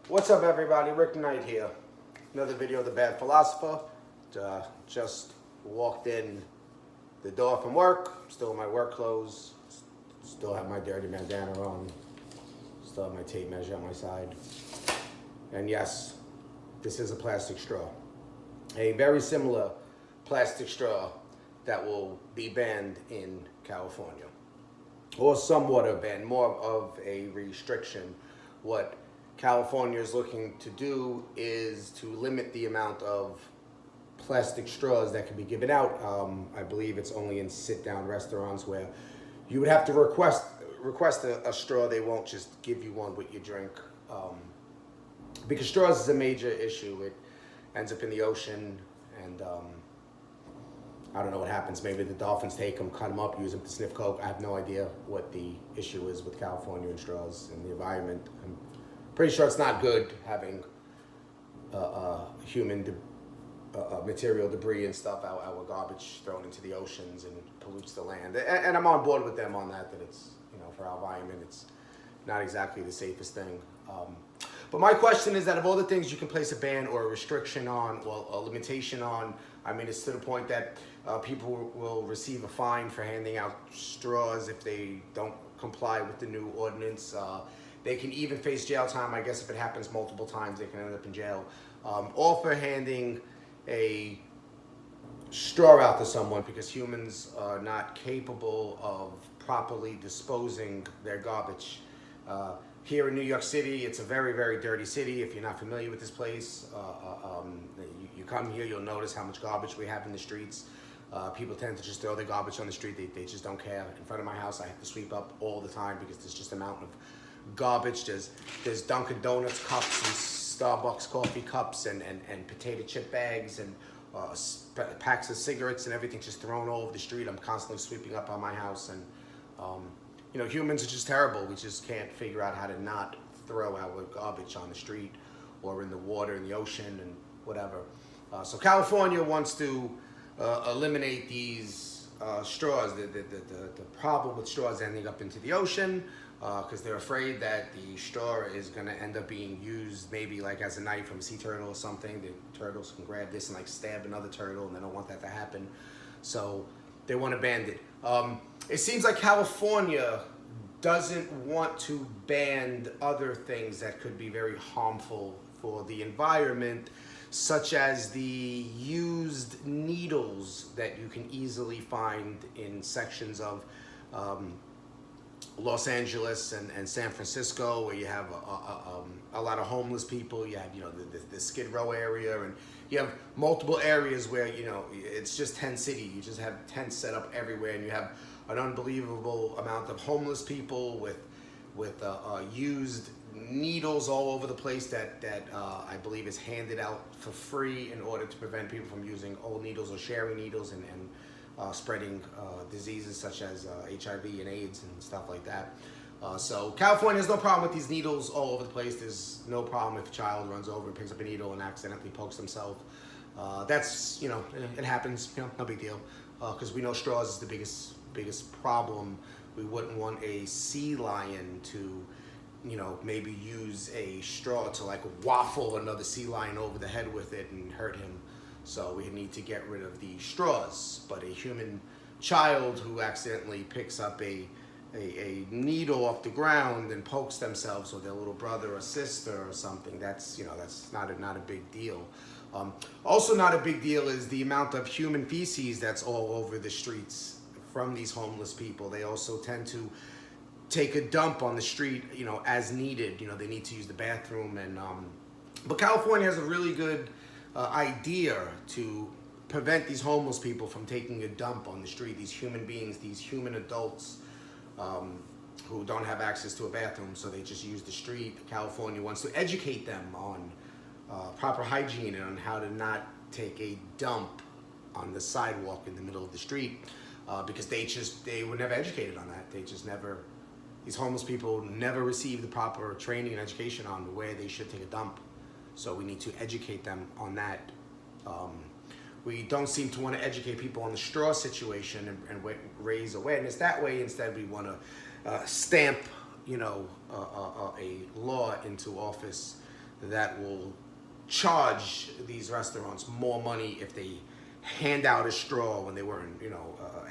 What's up, everybody? Rick Knight here. Another video of The Bad Philosopher. Just walked in the door from work. Still in my work clothes. Still have my dirty bandana on. Still have my tape measure on my side. And yes, this is a plastic straw. A very similar plastic straw that will be banned in California. Or somewhat of a ban, more of a restriction. What California is looking to do is to limit the amount of plastic straws that can be given out. I believe it's only in sit-down restaurants where you would have to request a straw. They won't just give you one with your drink. Because straws is a major issue. It ends up in the ocean, and I don't know what happens. Maybe the dolphins take them, cut them up, use them to sniff coke. I have no idea what the issue is with California and straws and the environment. I'm pretty sure it's not good having human material debris and stuff, our garbage thrown into the oceans and pollutes the land. And I'm on board with them on that it's, for our environment, it's not exactly the safest thing. But my question is that of all the things you can place a ban or a restriction on, well, a limitation on, I mean, it's to the point that people will receive a fine for handing out straws if they don't comply with the new ordinance. They can even face jail time. I guess if it happens multiple times, they can end up in jail. All for handing a straw out to someone because humans are not capable of properly disposing their garbage. Here in New York City, it's a very, very dirty city. If you're not familiar with this place, you come here, you'll notice how much garbage we have in the streets. People tend to just throw their garbage on the street. They just don't care. In front of my house, I have to sweep up all the time because there's just a mountain of garbage. There's Dunkin' Donuts cups and Starbucks coffee cups and potato chip bags and packs of cigarettes and everything just thrown all over the street. I'm constantly sweeping up on my house, and humans are just terrible. We just can't figure out how to not throw our garbage on the street or in the water, in the ocean, and whatever. So California wants to eliminate these straws. The problem with straws ending up into the ocean, because they're afraid that the straw is going to end up being used maybe like as a knife from a sea turtle or something. The turtles can grab this and like stab another turtle, and they don't want that to happen. So they want to ban it. It seems like California doesn't want to ban other things that could be very harmful for the environment, such as the used needles that you can easily find in sections of Los Angeles and San Francisco, where you have a lot of homeless people. You have the Skid Row area, and you have multiple areas where it's just tent city. You just have tents set up everywhere, and you have an unbelievable amount of homeless people with used needles all over the place that I believe is handed out for free in order to prevent people from using old needles or sharing needles and spreading diseases such as HIV and AIDS and stuff like that. So California has no problem with these needles all over the place. There's no problem if a child runs over and picks up a needle and accidentally pokes himself. That's, it happens, no big deal. Because we know straws is the biggest problem. We wouldn't want a sea lion to, maybe use a straw to like waffle another sea lion over the head with it and hurt him. So we need to get rid of the straws. But a human child who accidentally picks up a needle off the ground and pokes themselves or their little brother or sister or something, that's not a big deal. Also not a big deal is the amount of human feces that's all over the streets from these homeless people. They also tend to take a dump on the street, as needed. They need to use the bathroom, and but California has a really good idea to prevent these homeless people from taking a dump on the street. These human beings, these human adults who don't have access to a bathroom, so they just use the street. California wants to educate them on proper hygiene and on how to not take a dump on the sidewalk in the middle of the street, because they were never educated on that. These homeless people never received the proper training and education on where they should take a dump. So we need to educate them on that. We don't seem to want to educate people on the straw situation and raise awareness that way. Instead, we want to stamp, a law into office that will charge these restaurants more money if they hand out a straw when they weren't,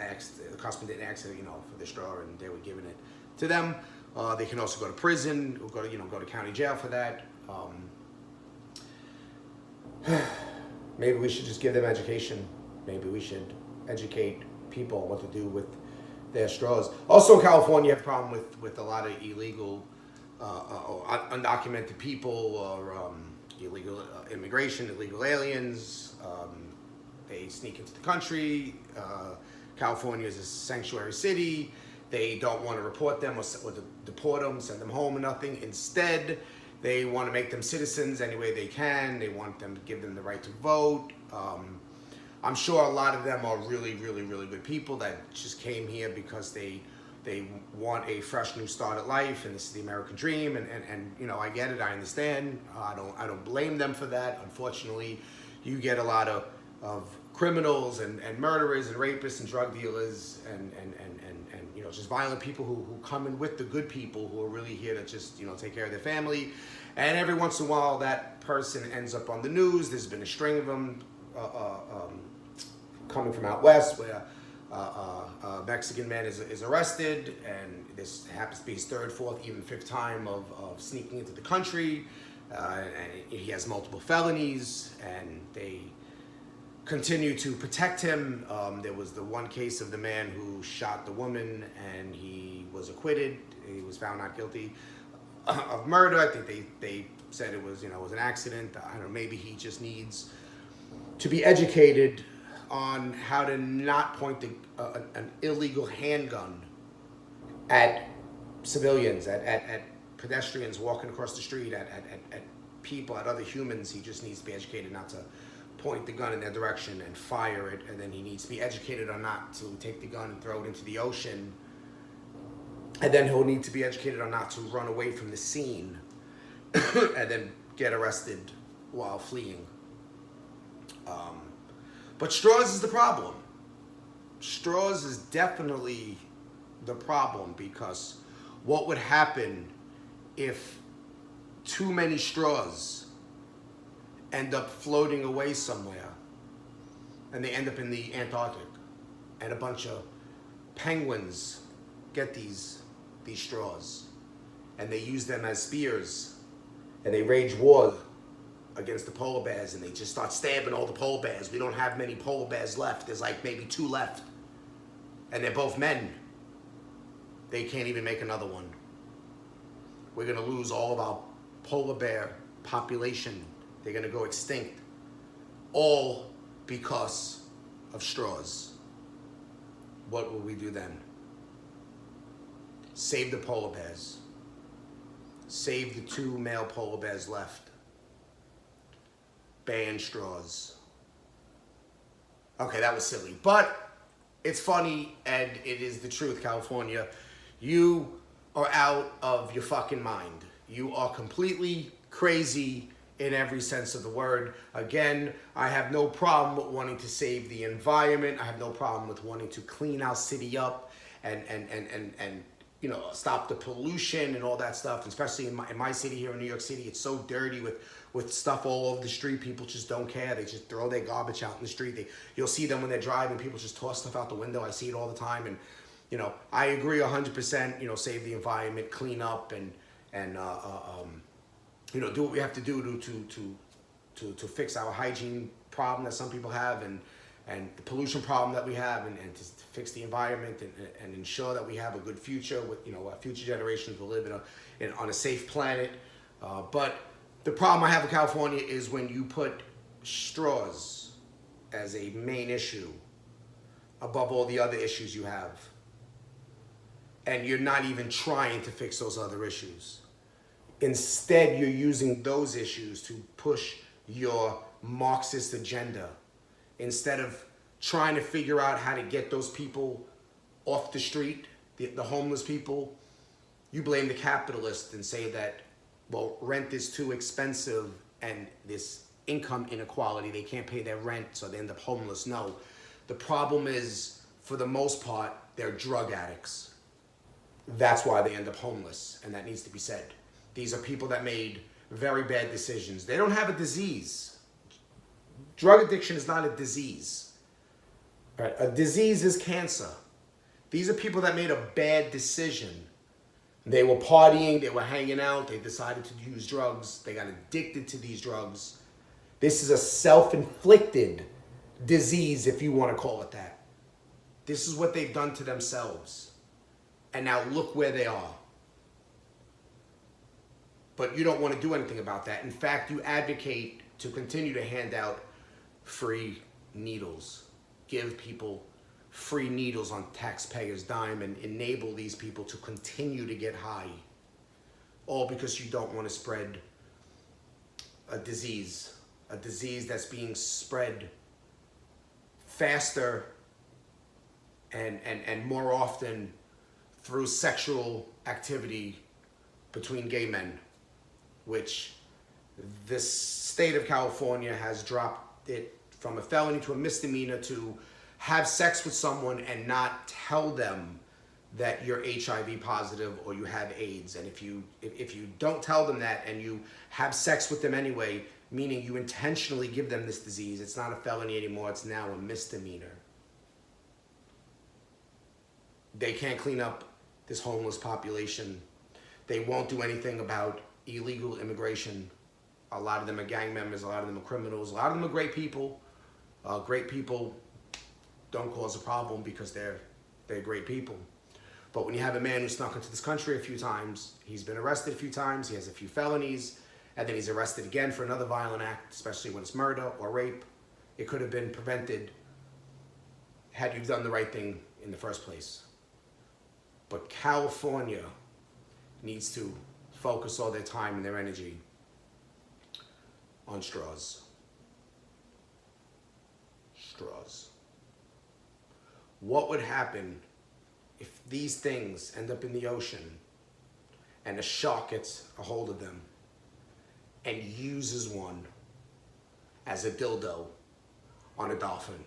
asked. The customer didn't ask, for the straw, and they were giving it to them. They can also go to prison, or go to county jail for that. Maybe we should just give them education. Maybe we should educate people on what to do with their straws. Also in California, you have a problem with a lot of illegal or undocumented people, or illegal immigration, illegal aliens. They sneak into the country. California is a sanctuary city. They don't want to report them or deport them, send them home or nothing. Instead, they want to make them citizens any way they can. They want them to give them the right to vote. I'm sure a lot of them are really, really, really good people that just came here because they want a fresh new start at life, and this is the American dream. And I get it. I understand. I don't blame them for that. Unfortunately, you get a lot of criminals and murderers and rapists and drug dealers and just violent people who come in with the good people who are really here to just take care of their family. And every once in a while, that person ends up on the news. There's been a string of them coming from out west, where a Mexican man is arrested, and this happens to be his third, fourth, even fifth time of sneaking into the country. And he has multiple felonies, and they continue to protect him. There was the one case of the man who shot the woman, and he was acquitted. He was found not guilty of murder. I think they said it was was an accident. I don't know. Maybe he just needs to be educated on how to not point an illegal handgun at civilians, at pedestrians walking across the street, at people, at other humans. He just needs to be educated not to point the gun in their direction and fire it, and then he needs to be educated on not to take the gun and throw it into the ocean, and then he'll need to be educated on not to run away from the scene and then get arrested while fleeing. But straws is the problem. Straws is definitely the problem, because what would happen if too many straws end up floating away somewhere, and they end up in the Antarctic, and a bunch of penguins get these straws, and they use them as spears, and they wage war against the polar bears, and they just start stabbing all the polar bears. We don't have many polar bears left. There's like maybe 2 left, and they're both men. They can't even make another one. We're gonna lose all of our polar bear population. They're gonna go extinct, all because of straws. What will we do then? Save the polar bears. Save the 2 male polar bears left. Ban straws. Okay, that was silly, but it's funny, and it is the truth, California. You are out of your fucking mind. You are completely crazy in every sense of the word. Again, I have no problem with wanting to save the environment. I have no problem with wanting to clean our city up and stop the pollution and all that stuff. Especially in my city here in New York City, it's so dirty with stuff all over the street. People just don't care. They just throw their garbage out in the street. You'll see them when they're driving. People just toss stuff out the window. I see it all the time. And I agree 100%. Save the environment, clean up, and do what we have to do to fix our hygiene problem that some people have, and the pollution problem that we have, and to fix the environment, and ensure that we have a good future with our future generations will live on a safe planet. But the problem I have with California is when you put straws as a main issue above all the other issues you have, and you're not even trying to fix those other issues. Instead, you're using those issues to push your Marxist agenda. Instead of trying to figure out how to get those people off the street, the homeless people, you blame the capitalists and say that, well, rent is too expensive and this income inequality, they can't pay their rent, so they end up homeless. No, the problem is, for the most part, they're drug addicts. That's why they end up homeless, and that needs to be said. These are people that made very bad decisions. They don't have a disease. Drug addiction is not a disease. Right? A disease is cancer. These are people that made a bad decision. They were partying, they were hanging out, they decided to use drugs, they got addicted to these drugs. This is a self-inflicted disease, if you want to call it that. This is what they've done to themselves. And now look where they are. But you don't want to do anything about that. In fact, you advocate to continue to hand out free needles. Give people free needles on taxpayers' dime and enable these people to continue to get high. All because you don't want to spread a disease that's being spread faster and more often through sexual activity between gay men, which this state of California has dropped it from a felony to a misdemeanor to have sex with someone and not tell them that you're HIV positive or you have AIDS. And if you don't tell them that and you have sex with them anyway, meaning you intentionally give them this disease, it's not a felony anymore, it's now a misdemeanor. They can't clean up this homeless population. They won't do anything about illegal immigration. A lot of them are gang members, a lot of them are criminals, a lot of them are great people. Great people don't cause a problem because they're great people. But when you have a man who snuck into this country a few times, he's been arrested a few times, he has a few felonies, and then he's arrested again for another violent act, especially when it's murder or rape, it could have been prevented had you done the right thing in the first place. But California needs to focus all their time and their energy on straws. Straws. What would happen if these things end up in the ocean and a shark gets a hold of them and uses one as a dildo on a dolphin?